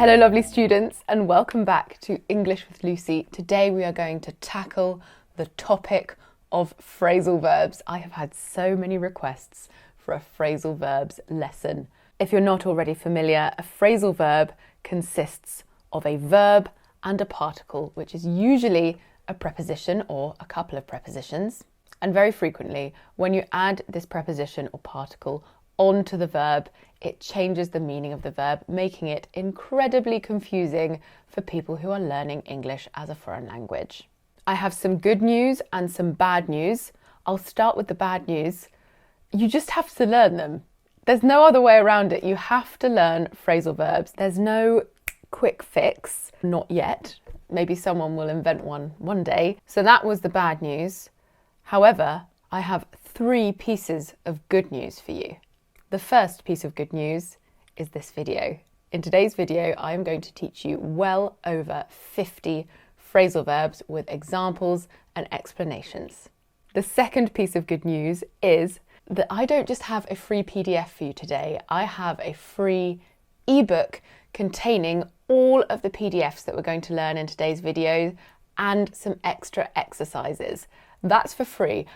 Hello lovely students and welcome back to English with Lucy. Today we are going to tackle the topic of phrasal verbs. I have had so many requests for a phrasal verbs lesson. If you're not already familiar, a phrasal verb consists of a verb and a particle, which is usually a preposition or a couple of prepositions. And very frequently, when you add this preposition or particle onto the verb, it changes the meaning of the verb, making it incredibly confusing for people who are learning English as a foreign language. I have some good news and some bad news. I'll start with the bad news. You just have to learn them. There's no other way around it. You have to learn phrasal verbs. There's no quick fix, not yet. Maybe someone will invent one day. So that was the bad news. However, I have 3 pieces of good news for you. The first piece of good news is this video. In today's video, I am going to teach you well over 50 phrasal verbs with examples and explanations. The second piece of good news is that I don't just have a free PDF for you today. I have a free ebook containing all of the PDFs that we're going to learn in today's video and some extra exercises. That's for free.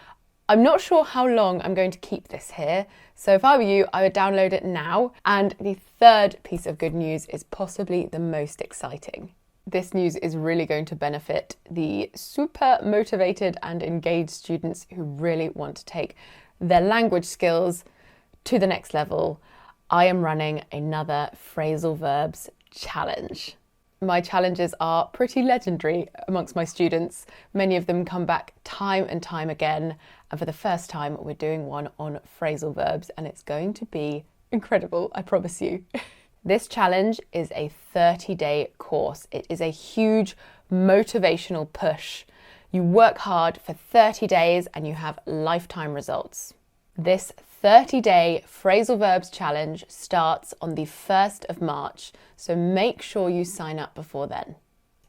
I'm not sure how long I'm going to keep this here, so if I were you, I would download it now. And the third piece of good news is possibly the most exciting. This news is really going to benefit the super motivated and engaged students who really want to take their language skills to the next level. I am running another phrasal verbs challenge. My challenges are pretty legendary amongst my students. Many of them come back time and time again. And for the first time, we're doing one on phrasal verbs and it's going to be incredible, I promise you. This challenge is a 30-day course. It is a huge motivational push. You work hard for 30 days and you have lifetime results. This 30-day phrasal verbs challenge starts on the 1st of March, so make sure you sign up before then.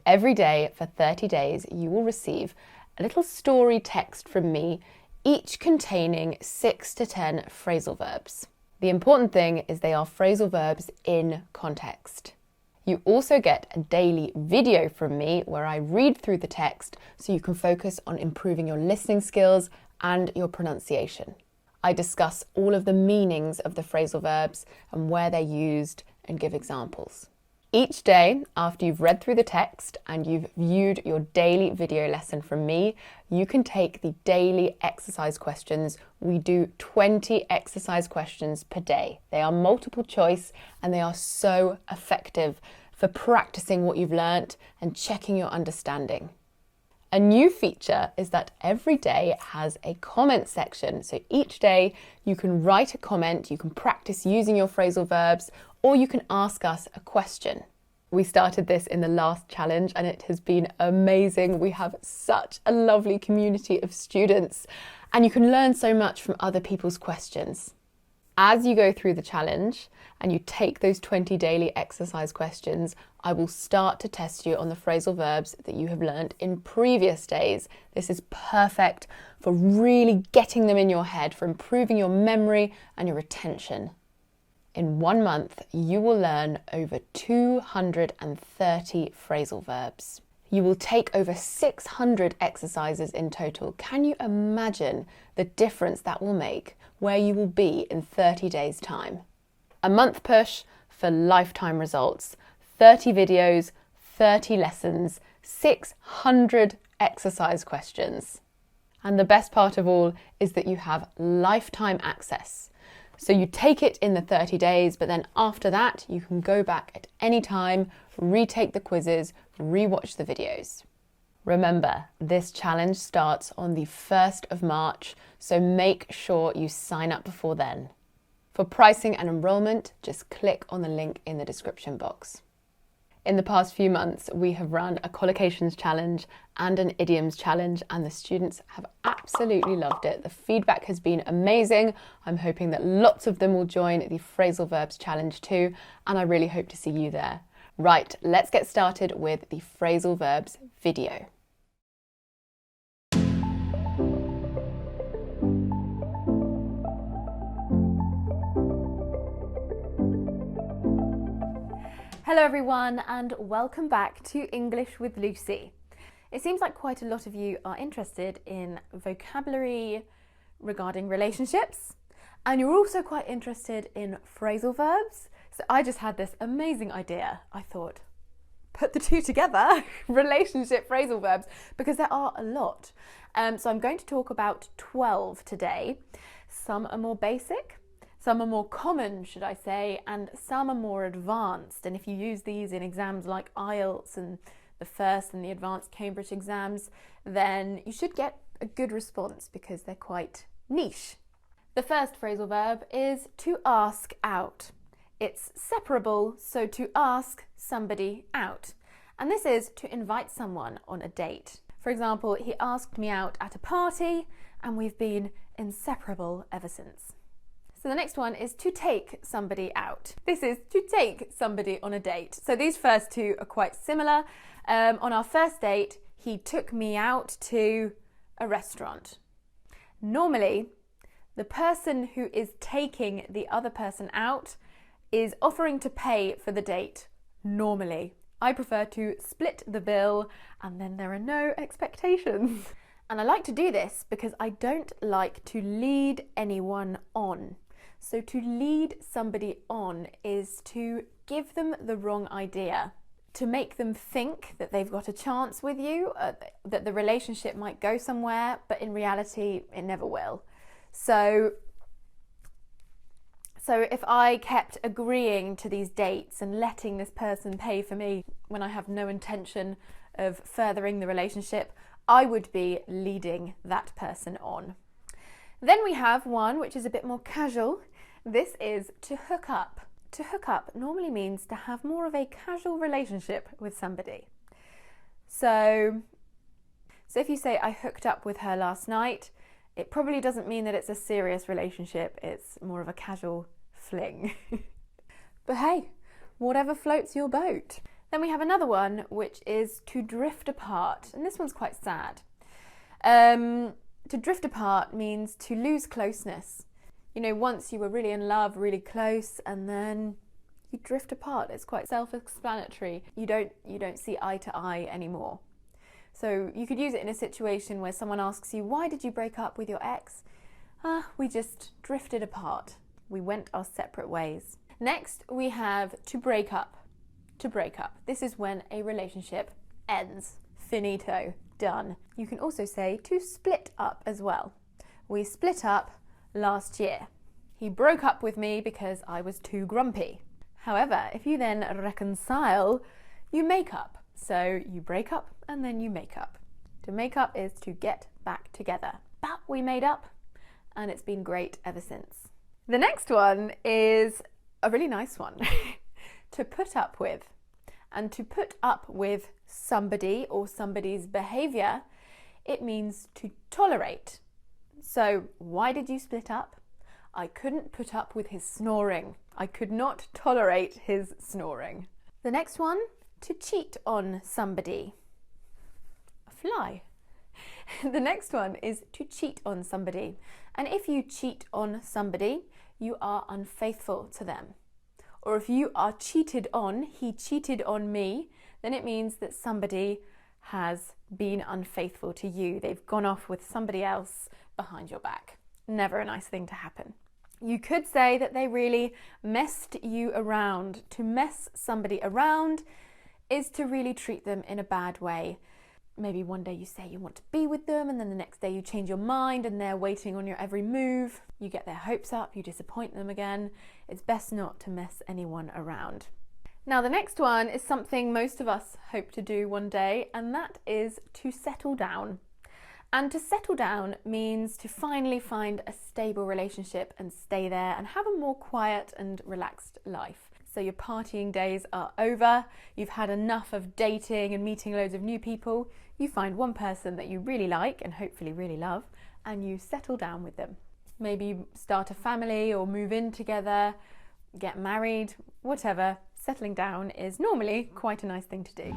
Every day for 30 days, you will receive a little story text from me, each containing 6 to 10 phrasal verbs. The important thing is they are phrasal verbs in context. You also get a daily video from me where I read through the text so you can focus on improving your listening skills and your pronunciation. I discuss all of the meanings of the phrasal verbs and where they're used and give examples. Each day, after you've read through the text and you've viewed your daily video lesson from me, you can take the daily exercise questions. We do 20 exercise questions per day. They are multiple choice and they are so effective for practicing what you've learnt and checking your understanding. A new feature is that every day has a comment section. So each day you can write a comment, you can practice using your phrasal verbs, or you can ask us a question. We started this in the last challenge and it has been amazing. We have such a lovely community of students and you can learn so much from other people's questions. As you go through the challenge and you take those 20 daily exercise questions, I will start to test you on the phrasal verbs that you have learnt in previous days. This is perfect for really getting them in your head, for improving your memory and your retention. In 1 month, you will learn over 230 phrasal verbs. You will take over 600 exercises in total. Can you imagine the difference that will make where you will be in 30 days' time? A month push for lifetime results. 30 videos, 30 lessons, 600 exercise questions. And the best part of all is that you have lifetime access. So you take it in the 30 days, but then after that, you can go back at any time, retake the quizzes, rewatch the videos. Remember, this challenge starts on the 1st of March, so make sure you sign up before then. For pricing and enrollment, just click on the link in the description box. In the past few months, we have run a collocations challenge and an idioms challenge, and the students have absolutely loved it. The feedback has been amazing. I'm hoping that lots of them will join the phrasal verbs challenge too, and I really hope to see you there. Right, let's get started with the phrasal verbs video. Hello everyone and welcome back to English with Lucy. It seems like quite a lot of you are interested in vocabulary regarding relationships, and you're also quite interested in phrasal verbs. So I just had this amazing idea. I thought, put the two together, relationship phrasal verbs, because there are a lot. So I'm going to talk about 12 today. Some are more basic, some are more common, should I say, and some are more advanced. And if you use these in exams like IELTS and the first and the advanced Cambridge exams, then you should get a good response because they're quite niche. The first phrasal verb is to ask out. It's separable, so to ask somebody out. And this is to invite someone on a date. For example, he asked me out at a party and we've been inseparable ever since. So the next one is to take somebody out. This is to take somebody on a date. So these first two are quite similar. On our first date, he took me out to a restaurant. Normally, the person who is taking the other person out is offering to pay for the date. Normally. I prefer to split the bill and then there are no expectations. And I like to do this because I don't like to lead anyone on. So to lead somebody on is to give them the wrong idea, to make them think that they've got a chance with you, that the relationship might go somewhere, but in reality it never will. So if I kept agreeing to these dates and letting this person pay for me when I have no intention of furthering the relationship, I would be leading that person on. Then we have one which is a bit more casual. This is to hook up. To hook up normally means to have more of a casual relationship with somebody. So if you say, I hooked up with her last night, it probably doesn't mean that it's a serious relationship. It's more of a casual fling. But hey, whatever floats your boat. Then we have another one which is to drift apart, and this one's quite sad. To drift apart means to lose closeness. You know, once you were really in love, really close, and then you drift apart. It's quite self-explanatory. You don't see eye to eye anymore. So you could use it in a situation where someone asks you, why did you break up with your ex? We just drifted apart. We went our separate ways. Next, we have to break up. To break up. This is when a relationship ends. Finito. Done. You can also say to split up as well. We split up last year. He broke up with me because I was too grumpy. However, if you then reconcile, you make up. So you break up and then you make up. To make up is to get back together. But we made up and it's been great ever since. The next one is a really nice one. To put up with. And to put up with somebody or somebody's behaviour, it means to tolerate. So why did you split up? I couldn't put up with his snoring. I could not tolerate his snoring. The next one, to cheat on somebody. A fly. The next one is to cheat on somebody. And if you cheat on somebody, you are unfaithful to them. Or if you are cheated on, he cheated on me, then it means that somebody has been unfaithful to you. They've gone off with somebody else behind your back. Never a nice thing to happen. You could say that they really messed you around. To mess somebody around is to really treat them in a bad way. Maybe one day you say you want to be with them and then the next day you change your mind and they're waiting on your every move. You get their hopes up, you disappoint them again. It's best not to mess anyone around. Now the next one is something most of us hope to do one day, and that is to settle down. And to settle down means to finally find a stable relationship and stay there and have a more quiet and relaxed life. So your partying days are over, you've had enough of dating and meeting loads of new people, you find one person that you really like and hopefully really love, and you settle down with them. Maybe you start a family or move in together, get married, whatever. Settling down is normally quite a nice thing to do.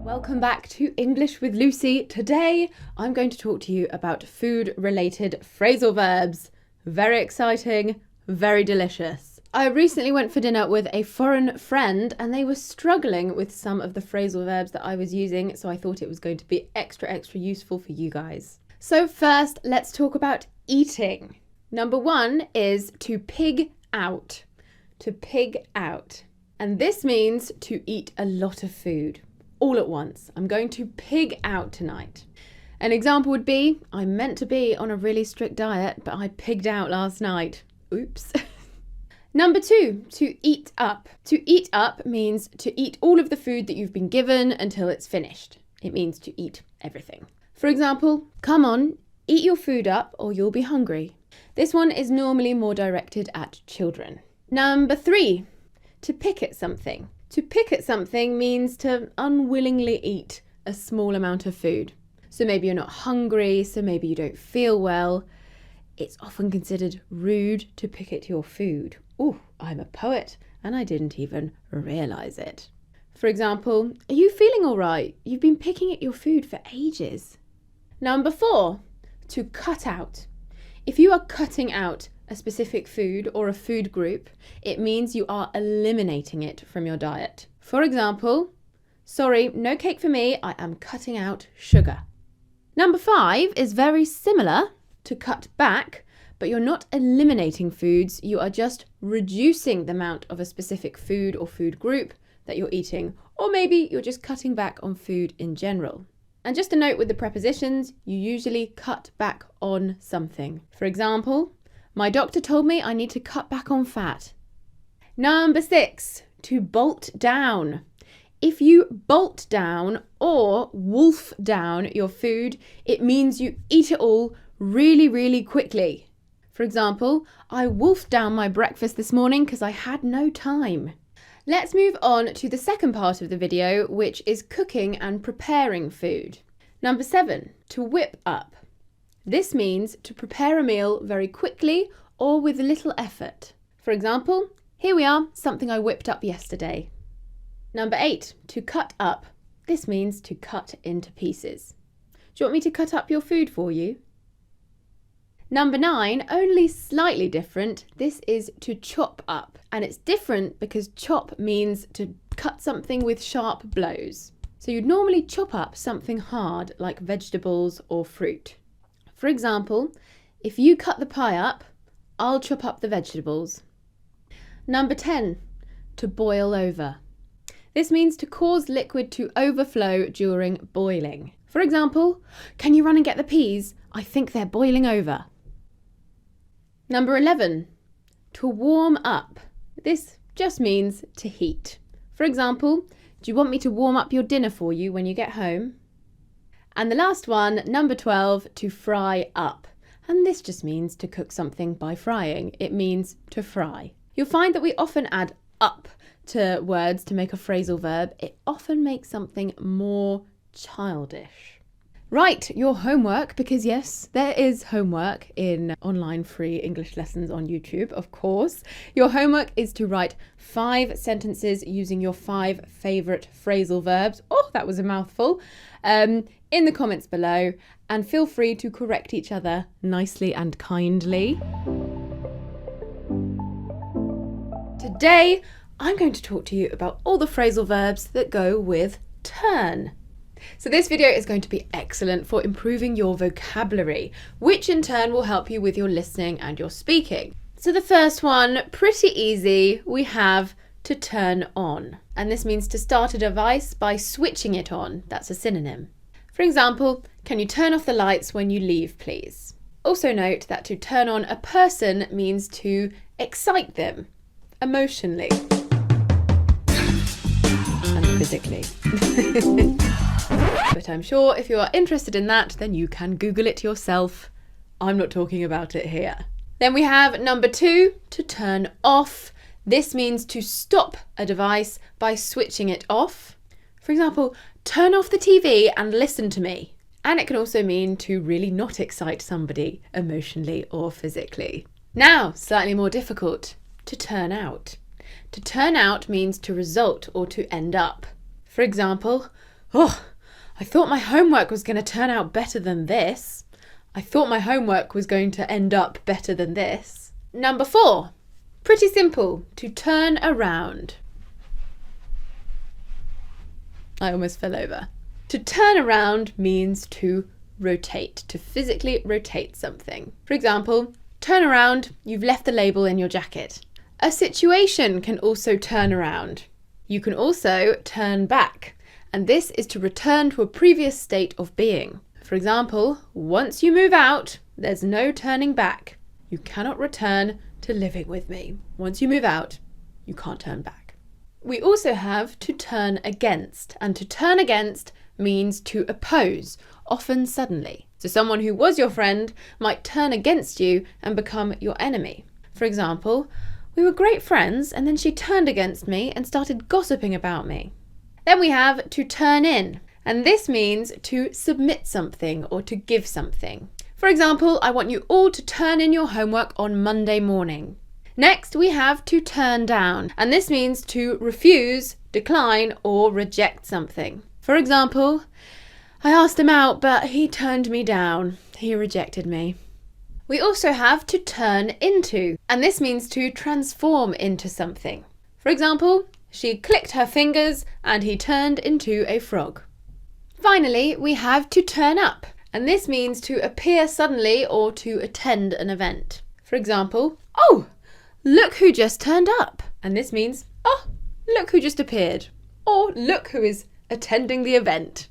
Welcome back to English with Lucy. Today I'm going to talk to you about food-related phrasal verbs. Very exciting, very delicious. I recently went for dinner with a foreign friend and they were struggling with some of the phrasal verbs that I was using, so I thought it was going to be extra useful for you guys. So first, let's talk about eating. Number 1 is to pig out. To pig out. And this means to eat a lot of food all at once. I'm going to pig out tonight. An example would be, I'm meant to be on a really strict diet, but I pigged out last night. Oops. Number 2, to eat up. To eat up means to eat all of the food that you've been given until it's finished. It means to eat everything. For example, come on, eat your food up or you'll be hungry. This one is normally more directed at children. Number 3, to pick at something. To pick at something means to unwillingly eat a small amount of food. So maybe you're not hungry, so maybe you don't feel well. It's often considered rude to pick at your food. Ooh, I'm a poet and I didn't even realise it. For example, are you feeling all right? You've been picking at your food for ages. Number 4, to cut out. If you are cutting out a specific food or a food group, it means you are eliminating it from your diet. For example, sorry, no cake for me, I am cutting out sugar. Number 5 is very similar to cut back, but you're not eliminating foods, you are just reducing the amount of a specific food or food group that you're eating, or maybe you're just cutting back on food in general. And just a note with the prepositions, you usually cut back on something. For example, my doctor told me I need to cut back on fat. Number 6, to bolt down. If you bolt down or wolf down your food, it means you eat it all really quickly. For example, I wolfed down my breakfast this morning because I had no time. Let's move on to the second part of the video, which is cooking and preparing food. Number 7, to whip up. This means to prepare a meal very quickly or with little effort. For example, here we are, something I whipped up yesterday. Number 8, to cut up. This means to cut into pieces. Do you want me to cut up your food for you? Number 9, only slightly different. This is to chop up. And it's different because chop means to cut something with sharp blows. So you'd normally chop up something hard like vegetables or fruit. For example, if you cut the pie up, I'll chop up the vegetables. Number 10, to boil over. This means to cause liquid to overflow during boiling. For example, can you run and get the peas? I think they're boiling over. Number 11, to warm up. This just means to heat. For example, do you want me to warm up your dinner for you when you get home? And the last one, number 12, to fry up. And this just means to cook something by frying. It means to fry. You'll find that we often add up to words to make a phrasal verb. It often makes something more childish. Right, your homework, because yes, there is homework in online free English lessons on YouTube, of course. Your homework is to write 5 sentences using your 5 favourite phrasal verbs. Oh, that was a mouthful. In the comments below, and feel free to correct each other nicely and kindly. Today, I'm going to talk to you about all the phrasal verbs that go with turn. So this video is going to be excellent for improving your vocabulary, which in turn will help you with your listening and your speaking. So the first one, pretty easy, we have to turn on. And this means to start a device by switching it on. That's a synonym. For example, can you turn off the lights when you leave, please? Also note that to turn on a person means to excite them emotionally and physically. But I'm sure if you are interested in that, then you can Google it yourself. I'm not talking about it here. Then we have number 2, to turn off. This means to stop a device by switching it off. For example, turn off the TV and listen to me. And it can also mean to really not excite somebody emotionally or physically. Now, slightly more difficult, to turn out. To turn out means to result or to end up. For example, oh, I thought my homework was going to turn out better than this. I thought my homework was going to end up better than this. Number 4, Pretty simple. To turn around. I almost fell over. To turn around means to rotate, to physically rotate something. For example, turn around, you've left the label in your jacket. A situation can also turn around. You can also turn back, and this is to return to a previous state of being. For example, once you move out, there's no turning back. You cannot return to living with me. Once you move out, you can't turn back. We also have to turn against, and to turn against means to oppose, often suddenly. So someone who was your friend might turn against you and become your enemy. For example, we were great friends and then she turned against me and started gossiping about me. Then we have to turn in, and this means to submit something or to give something. For example, I want you all to turn in your homework on Monday morning. Next, we have to turn down, and this means to refuse, decline, or reject something. For example, I asked him out, but he turned me down. He rejected me. We also have to turn into, and this means to transform into something. For example, she clicked her fingers and he turned into a frog. Finally, we have to turn up, and this means to appear suddenly or to attend an event. For example, oh, look who just turned up. And this means, oh, look who just appeared. Or look who is attending the event.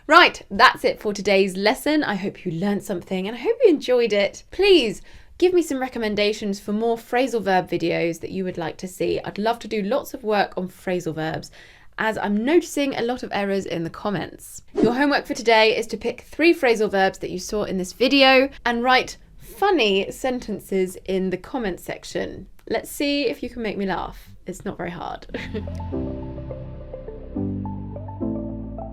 Right, that's it for today's lesson. I hope you learned something and I hope you enjoyed it. Please give me some recommendations for more phrasal verb videos that you would like to see. I'd love to do lots of work on phrasal verbs, as I'm noticing a lot of errors in the comments. Your homework for today is to pick 3 phrasal verbs that you saw in this video and write funny sentences in the comments section. Let's see if you can make me laugh. It's not very hard.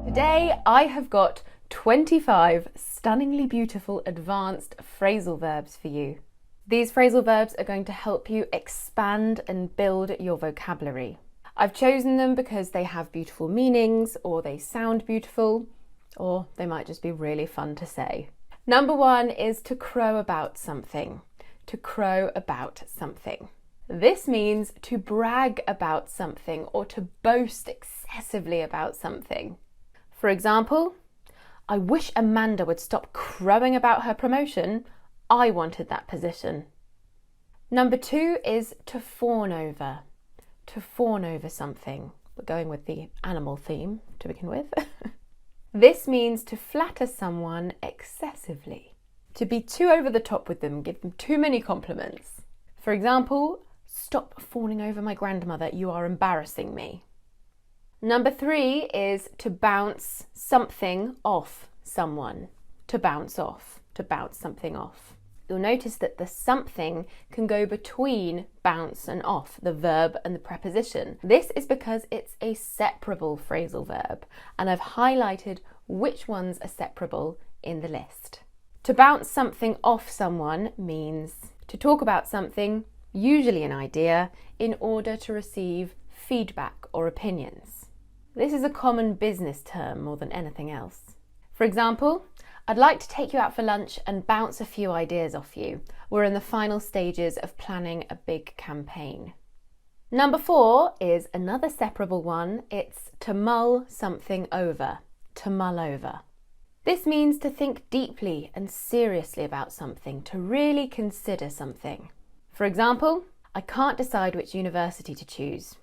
Today I have got 25 stunningly beautiful advanced phrasal verbs for you. These phrasal verbs are going to help you expand and build your vocabulary. I've chosen them because they have beautiful meanings, or they sound beautiful, or they might just be really fun to say. Number 1 is to crow about something. To crow about something. This means to brag about something or to boast excessively about something. For example, I wish Amanda would stop crowing about her promotion. I wanted that position. Number 2 is to fawn over. To fawn over something. We're going with the animal theme to begin with. This means to flatter someone excessively. To be too over the top with them, give them too many compliments. For example, stop fawning over my grandmother, you are embarrassing me. Number 3 is to bounce something off someone. To bounce off, to bounce something off. You'll notice that the something can go between bounce and off, the verb and the preposition. This is because it's a separable phrasal verb, and I've highlighted which ones are separable in the list. To bounce something off someone means to talk about something, usually an idea, in order to receive feedback or opinions. This is a common business term more than anything else. For example, I'd like to take you out for lunch and bounce a few ideas off you. We're in the final stages of planning a big campaign. Number 4 is another separable one. It's to mull something over. To mull over. This means to think deeply and seriously about something, to really consider something. For example, I can't decide which university to choose.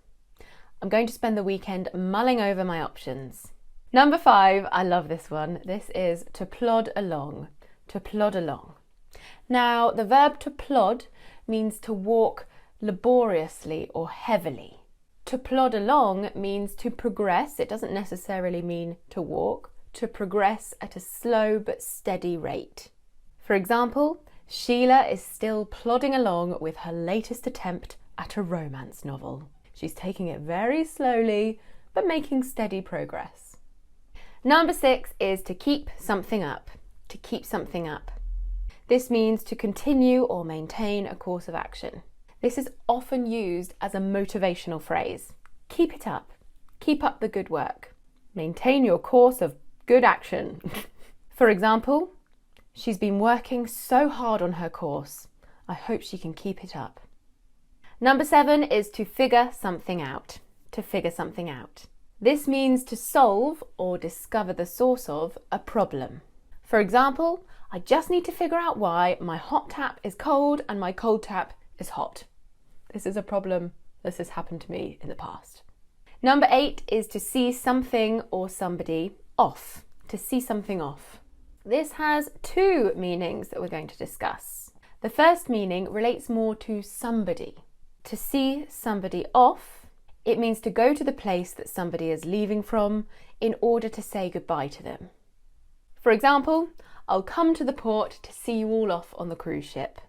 I'm going to spend the weekend mulling over my options. Number 5, I love this one. This is to plod along. To plod along. Now, the verb to plod means to walk laboriously or heavily. To plod along means to progress. It doesn't necessarily mean to walk. To progress at a slow but steady rate. For example, Sheila is still plodding along with her latest attempt at a romance novel. She's taking it very slowly, but making steady progress. Number 6 is to keep something up. To keep something up. This means to continue or maintain a course of action. This is often used as a motivational phrase. Keep it up. Keep up the good work. Maintain your course of good action. For example, she's been working so hard on her course. I hope she can keep it up. Number 7 is to figure something out. To figure something out. This means to solve or discover the source of a problem. For example, I just need to figure out why my hot tap is cold and my cold tap is hot. This is a problem. This has happened to me in the past. Number 8 is to see something or somebody off. To see something off. This has 2 meanings that we're going to discuss. The first meaning relates more to somebody. To see somebody off, it means to go to the place that somebody is leaving from in order to say goodbye to them. For example, I'll come to the port to see you all off on the cruise ship.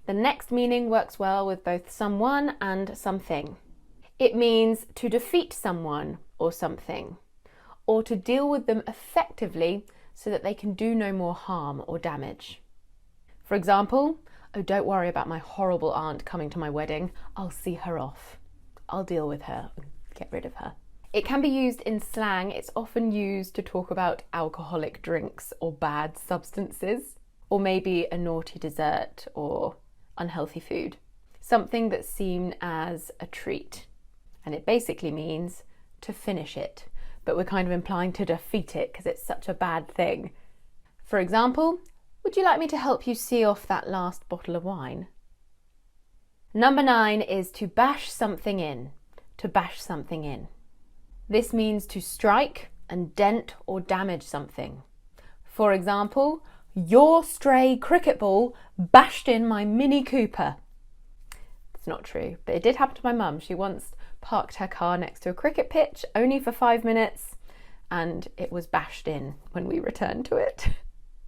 The next meaning works well with both someone and something. It means to defeat someone or something, or to deal with them effectively so that they can do no more harm or damage. For example, oh, don't worry about my horrible aunt coming to my wedding. I'll see her off. I'll deal with her and get rid of her. It can be used in slang. It's often used to talk about alcoholic drinks or bad substances, or maybe a naughty dessert or unhealthy food. Something that's seen as a treat. And it basically means to finish it, but we're kind of implying to defeat it because it's such a bad thing. For example, would you like me to help you see off that last bottle of wine? Number 9 is to bash something in. To bash something in. This means to strike and dent or damage something. For example, your stray cricket ball bashed in my Mini Cooper. It's not true, but it did happen to my mum. She once parked her car next to a cricket pitch only for 5 minutes and it was bashed in when we returned to it.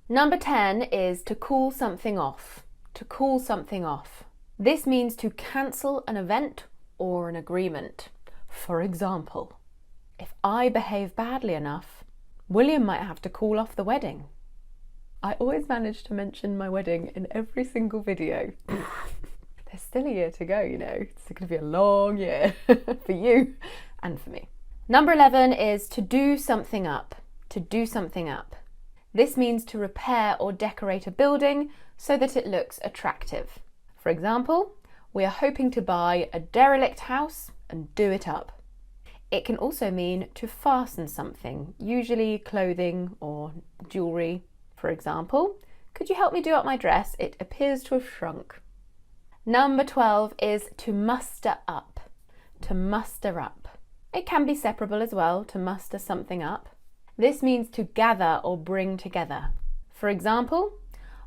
Number 10 is to call something off. To call something off. This means to cancel an event or an agreement. For example, if I behave badly enough, William might have to call off the wedding. I always manage to mention my wedding in every single video. There's still a year to go, you know. It's going to be a long year for you and for me. Number 11 is to do something up. To do something up. This means to repair or decorate a building so that it looks attractive. For example, we are hoping to buy a derelict house and do it up. It can also mean to fasten something, usually clothing or jewellery. For example, could you help me do up my dress? It appears to have shrunk. Number 12 is to muster up. To muster up. It can be separable as well, to muster something up. This means to gather or bring together. For example,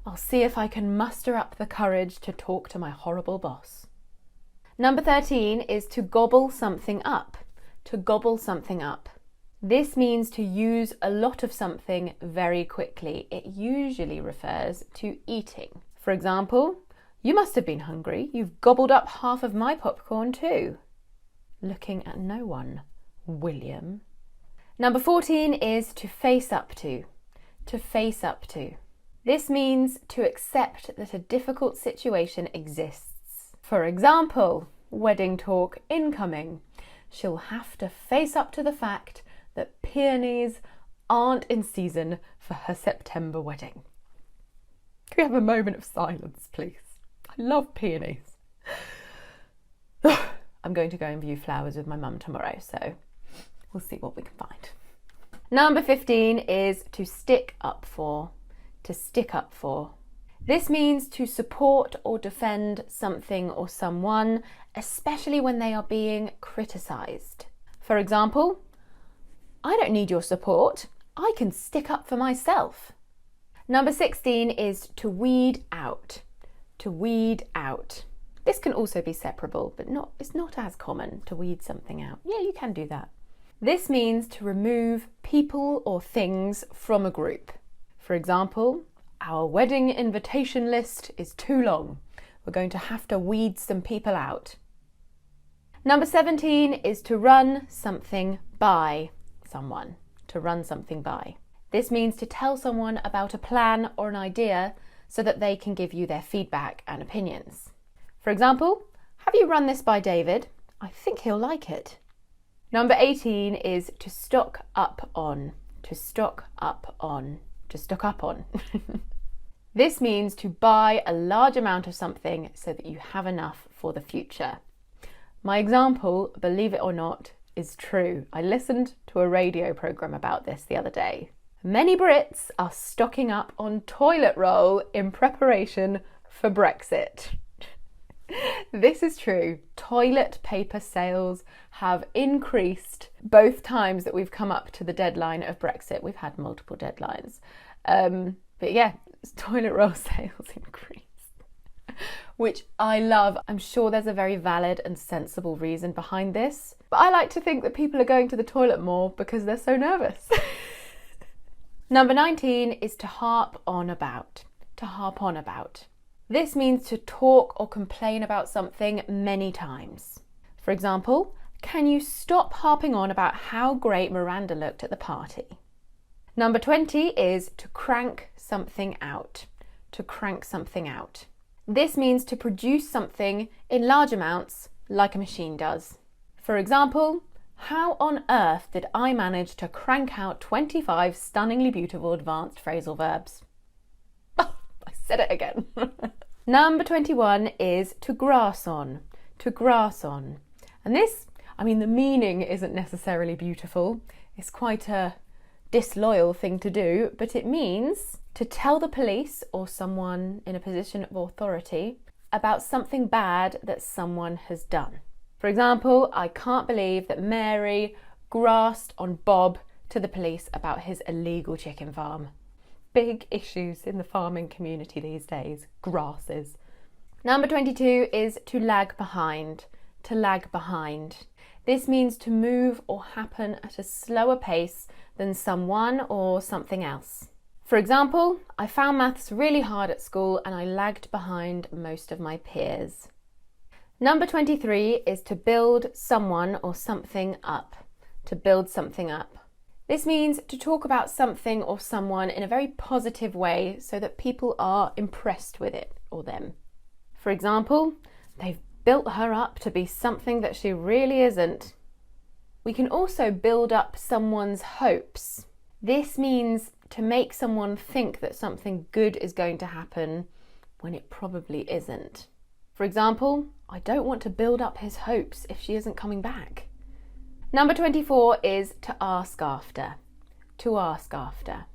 I'll see if I can muster up the courage to talk to my horrible boss. Number 13 is to gobble something up. To gobble something up. This means to use a lot of something very quickly. It usually refers to eating. For example, you must have been hungry. You've gobbled up half of my popcorn too. Looking at no one, William. Number 14 is to face up to. To face up to. This means to accept that a difficult situation exists. For example, wedding talk incoming. She'll have to face up to the fact that peonies aren't in season for her September wedding. Can we have a moment of silence, please? I love peonies. I'm going to go and view flowers with my mum tomorrow, so we'll see what we can find. Number 15 is to stick up for. To stick up for. This means to support or defend something or someone, especially when they are being criticised. For example, I don't need your support. I can stick up for myself. Number 16 is to weed out. To weed out. This can also be separable, but it's not as common to weed something out. Yeah, you can do that. This means to remove people or things from a group. For example, our wedding invitation list is too long. We're going to have to weed some people out. Number 17 is to run something by someone. To run something by. This means to tell someone about a plan or an idea so that they can give you their feedback and opinions. For example, have you run this by David? I think he'll like it. Number 18 is to stock up on. To stock up on. To stock up on. This means to buy a large amount of something so that you have enough for the future. My example, believe it or not, is true. I listened to a radio programme about this the other day. Many Brits are stocking up on toilet roll in preparation for Brexit. This is true. Toilet paper sales have increased both times that we've come up to the deadline of Brexit. We've had multiple deadlines. But yeah, toilet roll sales increased, which I love. I'm sure there's a very valid and sensible reason behind this, but I like to think that people are going to the toilet more because they're so nervous. Number 19 is to harp on about. To harp on about. This means to talk or complain about something many times. For example, can you stop harping on about how great Miranda looked at the party? Number 20 is to crank something out. To crank something out. This means to produce something in large amounts like a machine does. For example, how on earth did I manage to crank out 25 stunningly beautiful advanced phrasal verbs? Oh, I said it again. Number 21 is to grass on. To grass on. And this, the meaning isn't necessarily beautiful. It's quite a disloyal thing to do, but it means to tell the police or someone in a position of authority about something bad that someone has done. For example, I can't believe that Mary grassed on Bob to the police about his illegal chicken farm. Big issues in the farming community these days. Grasses. Number 22 is to lag behind. To lag behind. This means to move or happen at a slower pace than someone or something else. For example, I found maths really hard at school and I lagged behind most of my peers. Number 23 is to build someone or something up. To build something up. This means to talk about something or someone in a very positive way so that people are impressed with it or them. For example, they've built her up to be something that she really isn't. We can also build up someone's hopes. This means to make someone think that something good is going to happen when it probably isn't. For example, I don't want to build up his hopes if she isn't coming back. Number 24 is to ask after. To ask after.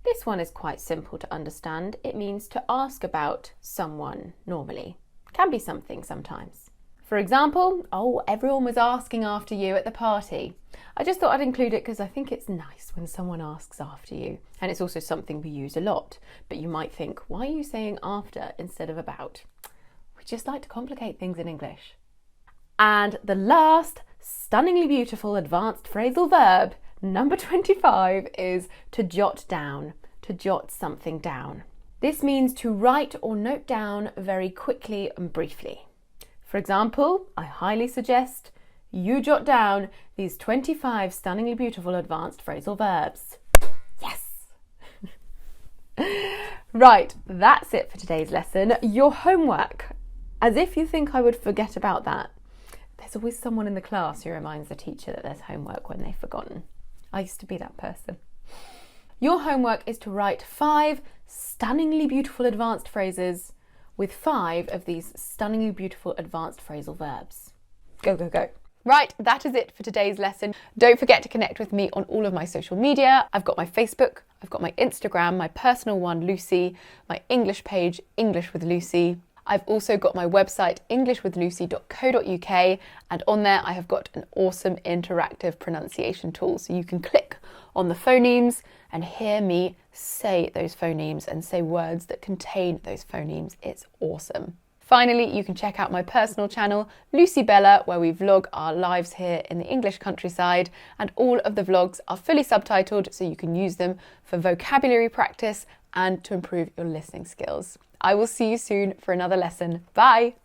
This one is quite simple to understand. It means to ask about someone normally. Can be something sometimes. For example, everyone was asking after you at the party. I just thought I'd include it because I think it's nice when someone asks after you. And it's also something we use a lot. But you might think, why are you saying after instead of about? We just like to complicate things in English. And the last stunningly beautiful advanced phrasal verb, number 25, is to jot down. To jot something down. This means to write or note down very quickly and briefly. For example, I highly suggest you jot down these 25 stunningly beautiful advanced phrasal verbs. Yes! Right, that's it for today's lesson. Your homework. As if you think I would forget about that. There's always someone in the class who reminds the teacher that there's homework when they've forgotten. I used to be that person. Your homework is to write 5 stunningly beautiful advanced phrases with 5 of these stunningly beautiful advanced phrasal verbs. Go, go, go. Right, that is it for today's lesson. Don't forget to connect with me on all of my social media. I've got my Facebook, I've got my Instagram, my personal one, Lucy, my English page, English with Lucy. I've also got my website, englishwithlucy.co.uk, and on there I have got an awesome interactive pronunciation tool. So you can click on the phonemes and hear me say those phonemes and say words that contain those phonemes. It's awesome. Finally, you can check out my personal channel, Lucy Bella, where we vlog our lives here in the English countryside, and all of the vlogs are fully subtitled so you can use them for vocabulary practice and to improve your listening skills. I will see you soon for another lesson. Bye!